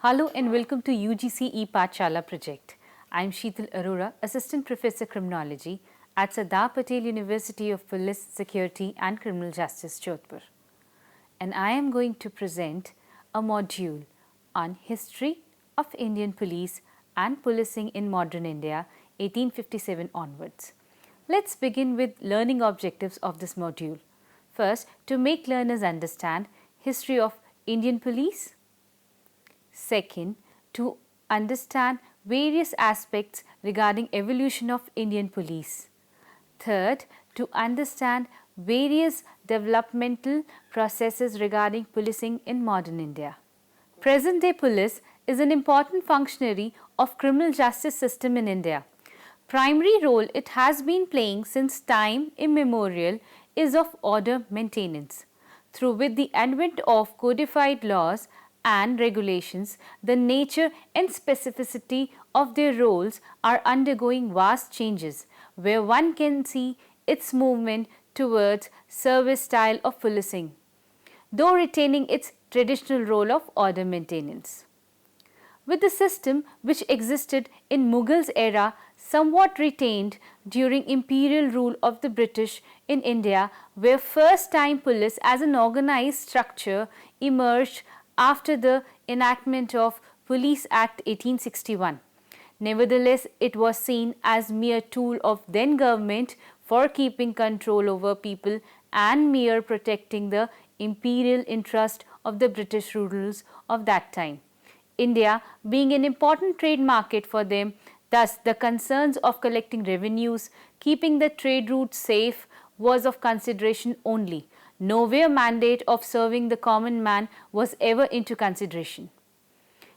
Hello and welcome to UGC E-Pathshala project. I am Sheetal Arora, Assistant Professor Criminology at Sardar Patel University of Police, Security and Criminal Justice, Jodhpur. And I am going to present a module on History of Indian Police and Policing in Modern India, 1857 onwards. Let's begin with learning objectives of this module. First, to make learners understand history of Indian police. Second, to understand various aspects regarding evolution of Indian police. Third, to understand various developmental processes regarding policing in modern India. Present-day police is an important functionary of criminal justice system in India. Primary role it has been playing since time immemorial is of order maintenance. Through with the advent of codified laws and regulations, the nature and specificity of their roles are undergoing vast changes, where one can see its movement towards service style of policing, though retaining its traditional role of order maintenance. With the system which existed in Mughals era somewhat retained during imperial rule of the British in India, where first time police as an organized structure emerged after the enactment of Police Act 1861. Nevertheless, it was seen as mere tool of then government for keeping control over people and mere protecting the imperial interest of the British rulers of that time. India being an important trade market for them, thus the concerns of collecting revenues, keeping the trade routes safe was of consideration only. Nowhere mandate of serving the common man was ever into consideration.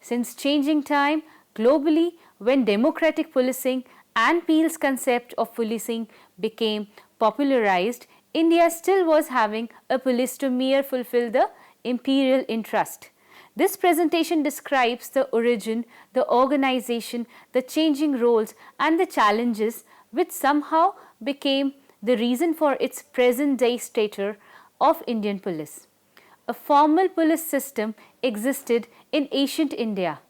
Since changing time, globally, when democratic policing and Peel's concept of policing became popularized, India still was having a police to mere fulfill the imperial interest. This presentation describes the origin, the organization, the changing roles and the challenges which somehow became the reason for its present-day stature of Indian police. A formal police system existed in ancient India.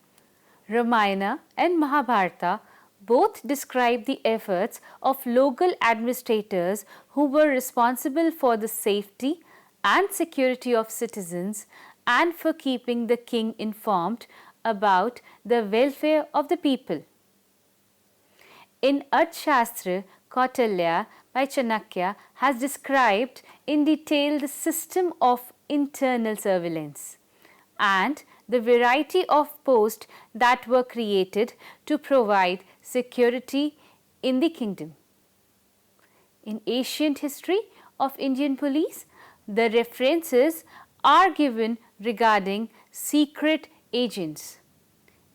Ramayana and Mahabharata both describe the efforts of local administrators who were responsible for the safety and security of citizens and for keeping the king informed about the welfare of the people. In Arthashastra, Kautilya by Chanakya has described in detail the system of internal surveillance and the variety of posts that were created to provide security in the kingdom. In ancient history of Indian police, the references are given regarding secret agents.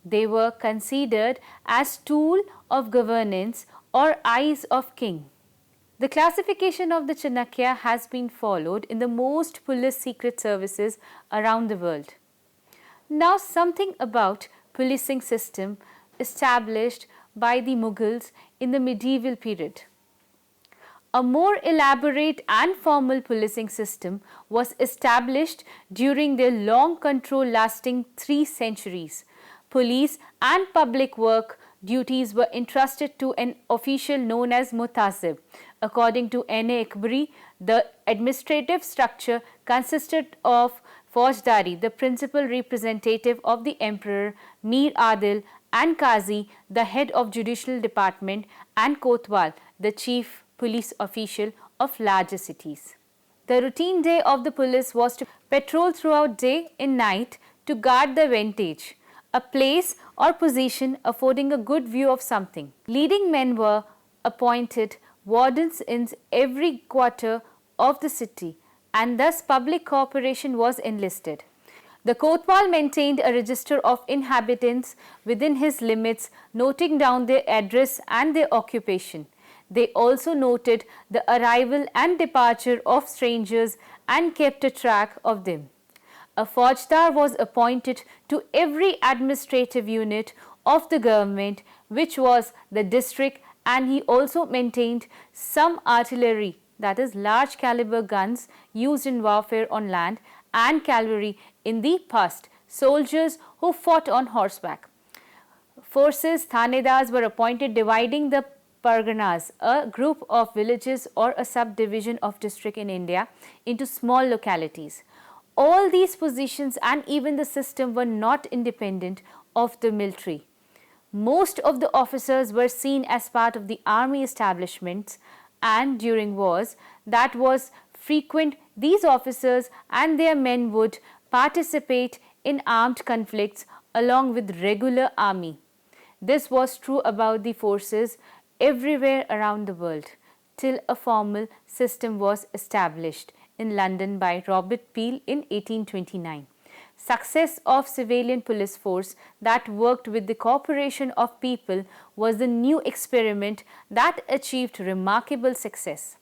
They were considered as tool of governance or eyes of king. The classification of the Chanakya has been followed in the most police secret services around the world. Now something about policing system established by the Mughals in the medieval period. A more elaborate and formal policing system was established during their long control lasting 3 centuries. Police and public work duties were entrusted to an official known as Mutazib. According to N.A. Akbari, the administrative structure consisted of Faujdari, the principal representative of the emperor, Mir Adil, and Qazi, the head of judicial department, and Kotwal, the chief police official of larger cities. The routine day of the police was to patrol throughout day and night to guard the vantage, a place or position affording a good view of something. Leading men were appointed wardens in every quarter of the city, and thus public cooperation was enlisted. The Kotwal maintained a register of inhabitants within his limits, noting down their address and their occupation. They also noted the arrival and departure of strangers and kept a track of them. A Faujdar was appointed to every administrative unit of the government, which was the district, and he also maintained some artillery, that is large caliber guns used in warfare on land, and cavalry in the past, soldiers who fought on horseback. Forces, thanedars were appointed dividing the parganas, a group of villages or a subdivision of district in India, into small localities. All these positions and even the system were not independent of the military. Most of the officers were seen as part of the army establishments, and during wars that was frequent, these officers and their men would participate in armed conflicts along with regular army. This was true about the forces everywhere around the world till a formal system was established in London by Robert Peel in 1829. Success of civilian police force that worked with the cooperation of people was the new experiment that achieved remarkable success.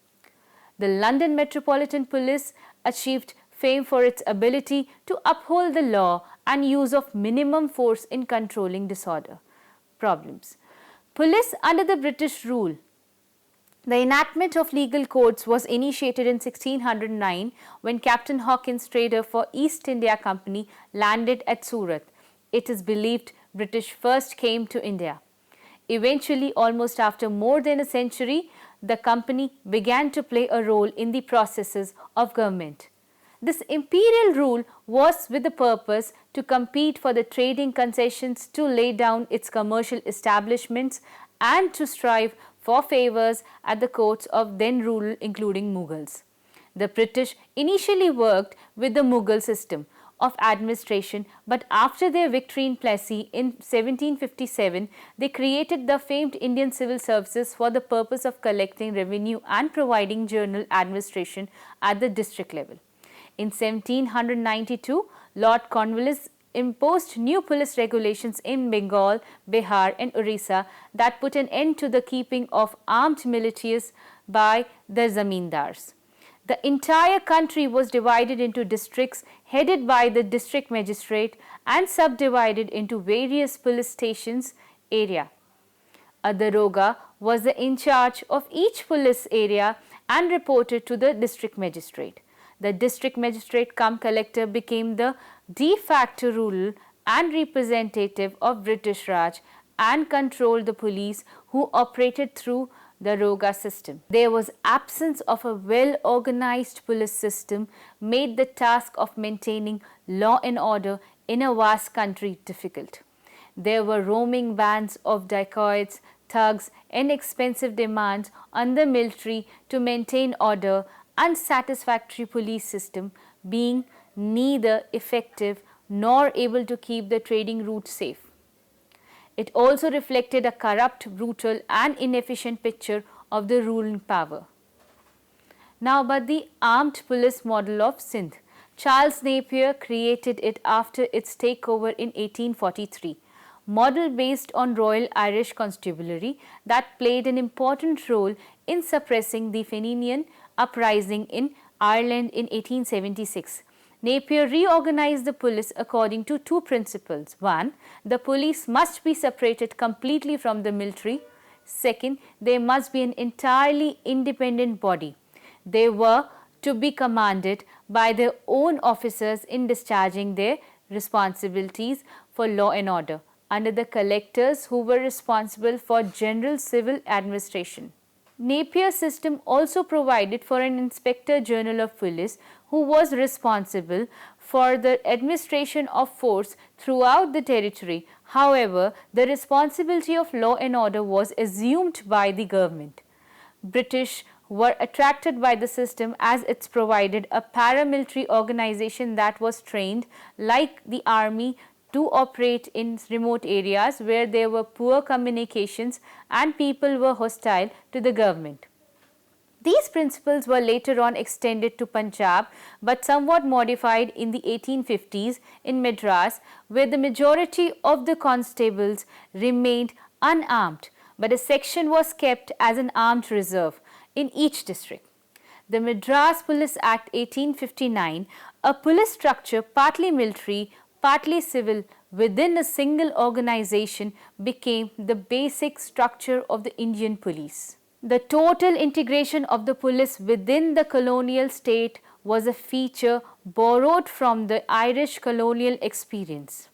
The London Metropolitan Police achieved fame for its ability to uphold the law and use of minimum force in controlling disorder problems. Police under the British rule. The enactment of legal codes was initiated in 1609 when Captain Hawkins, trader for East India Company, landed at Surat. It is believed British first came to India. Eventually, almost after more than a century, the company began to play a role in the processes of government. This imperial rule was with the purpose to compete for the trading concessions, to lay down its commercial establishments, and to strive for favours at the courts of then rule including Mughals. The British initially worked with the Mughal system of administration, but after their victory in Plassey in 1757, they created the famed Indian Civil Services for the purpose of collecting revenue and providing general administration at the district level. In 1792, Lord Cornwallis imposed new police regulations in Bengal, Bihar and Orissa that put an end to the keeping of armed militias by the zamindars. The entire country was divided into districts headed by the district magistrate and subdivided into various police stations area. A daroga was in charge of each police area and reported to the district magistrate. The district magistrate cum collector became the de facto ruler and representative of British Raj and controlled the police who operated through the daroga system. There was absence of a well-organized police system made the task of maintaining law and order in a vast country difficult. There were roaming bands of dacoits, thugs and expensive demands on the military to maintain order, unsatisfactory police system being neither effective nor able to keep the trading routes safe. It also reflected a corrupt, brutal and inefficient picture of the ruling power. Now but the armed police model of Sindh. Charles Napier created it after its takeover in 1843. Model based on Royal Irish Constabulary that played an important role in suppressing the Fenian uprising in Ireland in 1876. Napier reorganized the police according to two principles. One, the police must be separated completely from the military. Second, they must be an entirely independent body. They were to be commanded by their own officers in discharging their responsibilities for law and order under the collectors who were responsible for general civil administration. Napier's system also provided for an Inspector General of Police who was responsible for the administration of force throughout the territory. However, the responsibility of law and order was assumed by the government. British were attracted by the system as it provided a paramilitary organization that was trained like the army to operate in remote areas where there were poor communications and people were hostile to the government. These principles were later on extended to Punjab but somewhat modified in the 1850s in Madras, where the majority of the constables remained unarmed, but a section was kept as an armed reserve in each district. The Madras Police Act 1859, a police structure partly military, partly civil within a single organization, became the basic structure of the Indian police. The total integration of the police within the colonial state was a feature borrowed from the Irish colonial experience.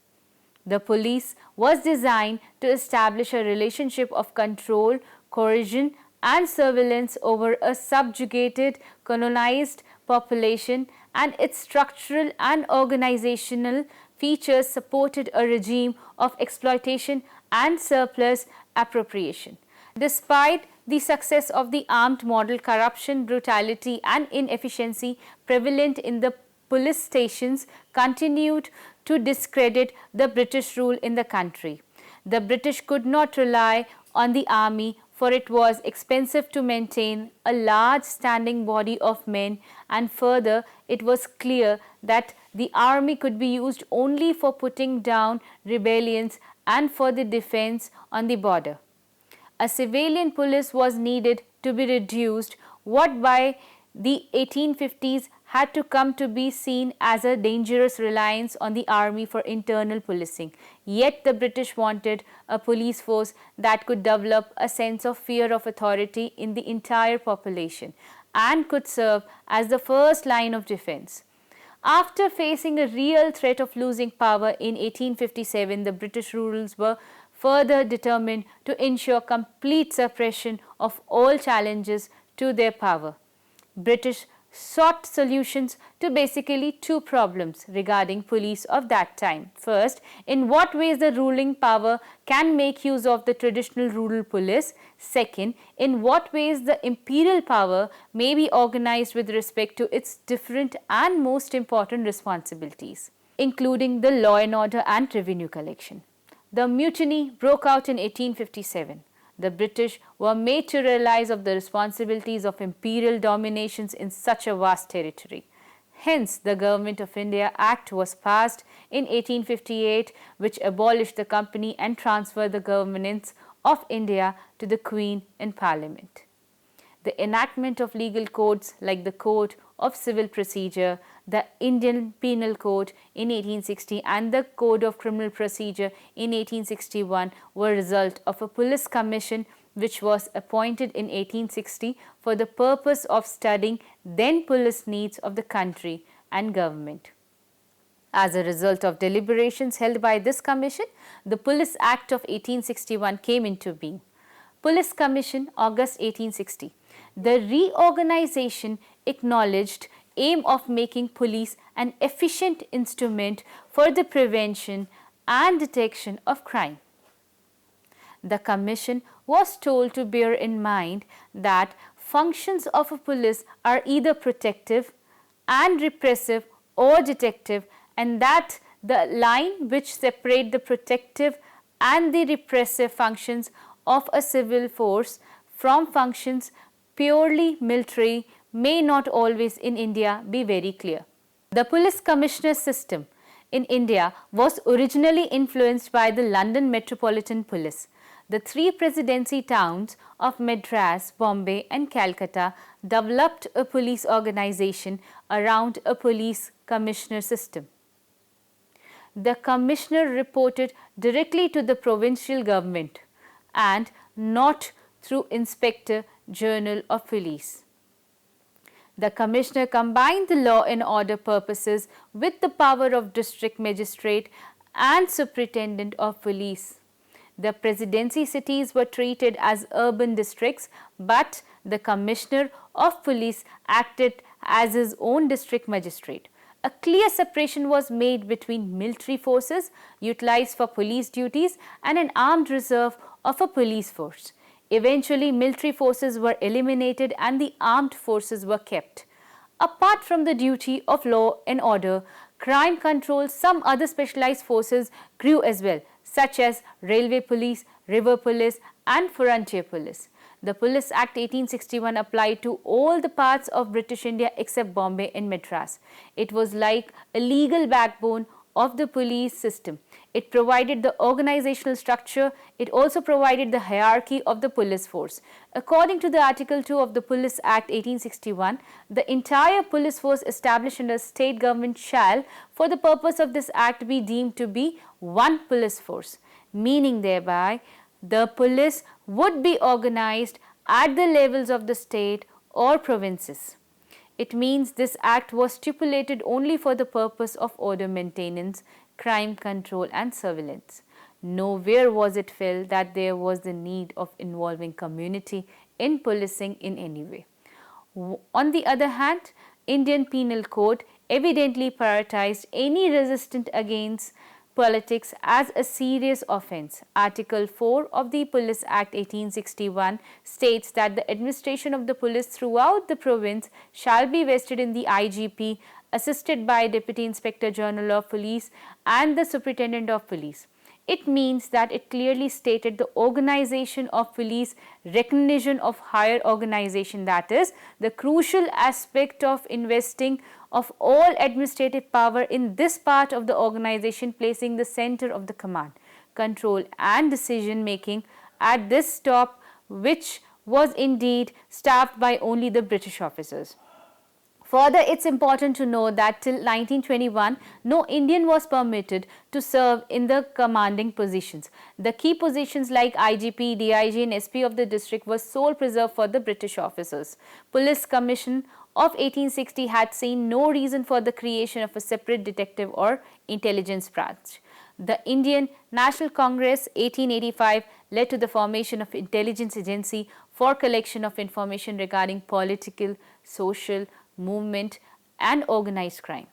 The police was designed to establish a relationship of control, coercion, and surveillance over a subjugated, colonized population, and its structural and organizational features supported a regime of exploitation and surplus appropriation. Despite the success of the armed model, corruption, brutality, and inefficiency prevalent in the police stations continued to discredit the British rule in the country. The British could not rely on the army, for it was expensive to maintain a large standing body of men, and further it was clear that the army could be used only for putting down rebellions and for the defense on the border. A civilian police was needed to be reduced, what by the 1850s had to come to be seen as a dangerous reliance on the army for internal policing. Yet the British wanted a police force that could develop a sense of fear of authority in the entire population and could serve as the first line of defense. After facing a real threat of losing power in 1857, the British rulers were further determined to ensure complete suppression of all challenges to their power. British sought solutions to basically two problems regarding police of that time. First, in what ways the ruling power can make use of the traditional rural police. Second, in what ways the imperial power may be organized with respect to its different and most important responsibilities, including the law and order and revenue collection. The mutiny broke out in 1857. The British were made to realize of the responsibilities of imperial dominations in such a vast territory. Hence, the Government of India Act was passed in 1858, which abolished the company and transferred the governance of India to the Queen in Parliament. The enactment of legal codes like the Code of Civil Procedure, the Indian Penal Code in 1860 and the Code of Criminal Procedure in 1861 were a result of a police commission which was appointed in 1860 for the purpose of studying then police needs of the country and government. As a result of deliberations held by this commission, the Police Act of 1861 came into being. Police Commission, August 1860. The reorganization acknowledged aim of making police an efficient instrument for the prevention and detection of crime. The commission was told to bear in mind that functions of a police are either protective and repressive or detective, and that the line which separate the protective and the repressive functions of a civil force from functions purely military may not always in India be very clear. The police commissioner system in India was originally influenced by the London Metropolitan Police. The three presidency towns of Madras, Bombay and Calcutta developed a police organization around a police commissioner system. The commissioner reported directly to the provincial government and not through Inspector General of Police. The commissioner combined the law and order purposes with the power of district magistrate and superintendent of police. The presidency cities were treated as urban districts, but the commissioner of police acted as his own district magistrate. A clear separation was made between military forces utilized for police duties and an armed reserve of a police force. Eventually, military forces were eliminated and the armed forces were kept. Apart from the duty of law and order, crime control, some other specialized forces grew as well, such as railway police, river police and frontier police. The Police Act 1861 applied to all the parts of British India except Bombay and Madras. It was like a legal backbone of the police system. It provided the organizational structure. It also provided the hierarchy of the police force. According to the Article 2 of the Police Act 1861, the entire police force established under state government shall, for the purpose of this act, be deemed to be one police force, meaning thereby the police would be organized at the levels of the state or provinces. It means this act was stipulated only for the purpose of order maintenance, crime control and surveillance. Nowhere was it felt that there was the need of involving community in policing in any way. On the other hand, Indian Penal Code evidently prioritized any resistance against politics as a serious offence. Article 4 of the Police Act 1861 states that the administration of the police throughout the province shall be vested in the IGP, assisted by Deputy Inspector General of Police and the Superintendent of Police. It means that it clearly stated the organization of police, recognition of higher organization, that is, the crucial aspect of investing of all administrative power in this part of the organization, placing the center of the command, control and decision making at this top, which was indeed staffed by only the British officers. Further, it's important to know that till 1921, no Indian was permitted to serve in the commanding positions. The key positions like IGP, DIG and SP of the district were sole preserved for the British officers. Police Commission of 1860 had seen no reason for the creation of a separate detective or intelligence branch. The Indian National Congress 1885 led to the formation of intelligence agency for collection of information regarding political, social, movement and organized crime.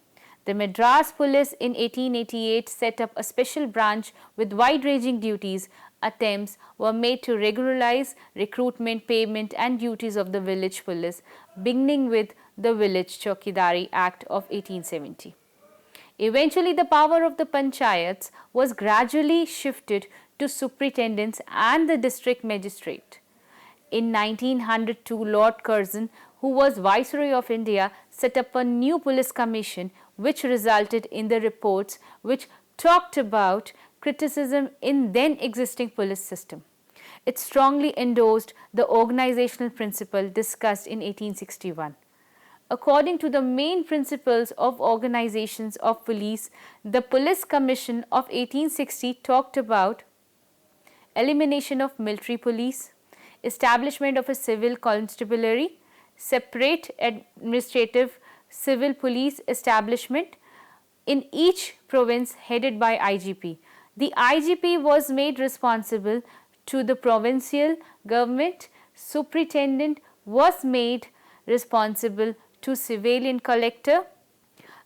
The Madras Police in 1888 set up a special branch with wide-ranging duties. Attempts were made to regularize recruitment, payment and duties of the village police, beginning with the Village Chowkidari Act of 1870. Eventually, the power of the panchayats was gradually shifted to superintendents and the district magistrate. In 1902, Lord Curzon, who was Viceroy of India, set up a new police commission which resulted in the reports which talked about criticism in then existing police system. It strongly endorsed the organizational principle discussed in 1861. According to the main principles of organizations of police, the Police Commission of 1860 talked about elimination of military police, establishment of a civil constabulary, separate administrative civil police establishment in each province headed by IGP. The IGP was made responsible to the provincial government. Superintendent was made responsible to civilian collector.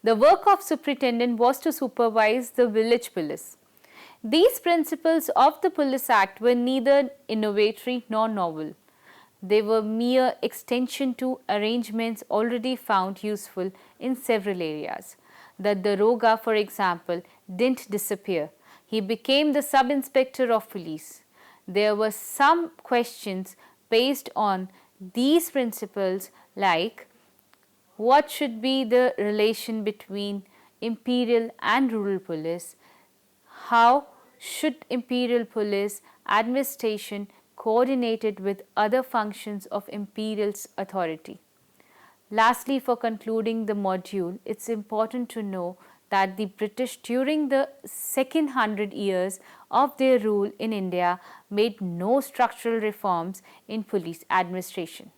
The work of superintendent was to supervise the village police. These principles of the Police Act were neither innovatory nor novel. They were mere extension to arrangements already found useful in several areas. The Daroga, for example, didn't disappear. He became the sub-inspector of police. There were some questions based on these principles, like what should be the relation between imperial and rural police, how should imperial police administration coordinated with other functions of imperial's authority. Lastly, for concluding the module, it's important to know that the British during the second 100 years of their rule in India made no structural reforms in police administration.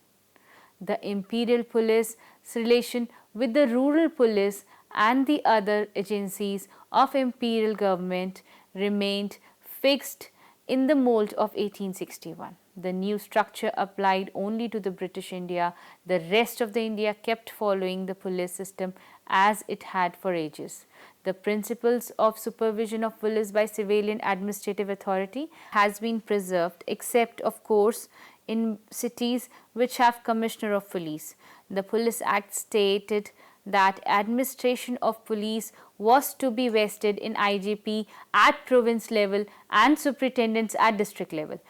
The imperial police's relation with the rural police and the other agencies of imperial government remained fixed in the mold of 1861. The new structure applied only to the British India. The rest of the India kept following the police system as it had for ages. The principles of supervision of police by civilian administrative authority has been preserved, except of course in cities which have commissioner of police. The Police Act stated that administration of police was to be vested in IGP at province level and superintendents at district level.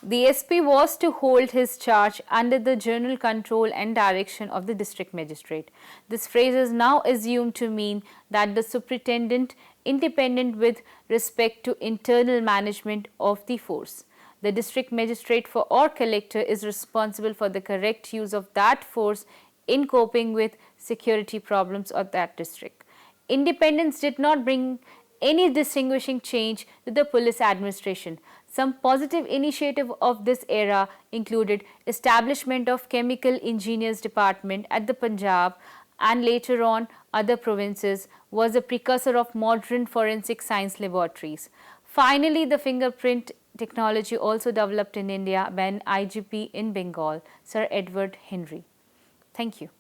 The SP was to hold his charge under the general control and direction of the district magistrate. This phrase is now assumed to mean that the superintendent independent with respect to internal management of the force. The district magistrate or collector is responsible for the correct use of that force in coping with security problems of that district. Independence did not bring any distinguishing change to the police administration. Some positive initiative of this era included establishment of Chemical Engineers Department at the Punjab and later on other provinces was a precursor of modern forensic science laboratories. Finally, the fingerprint technology also developed in India by an IGP in Bengal, Sir Edward Henry. Thank you.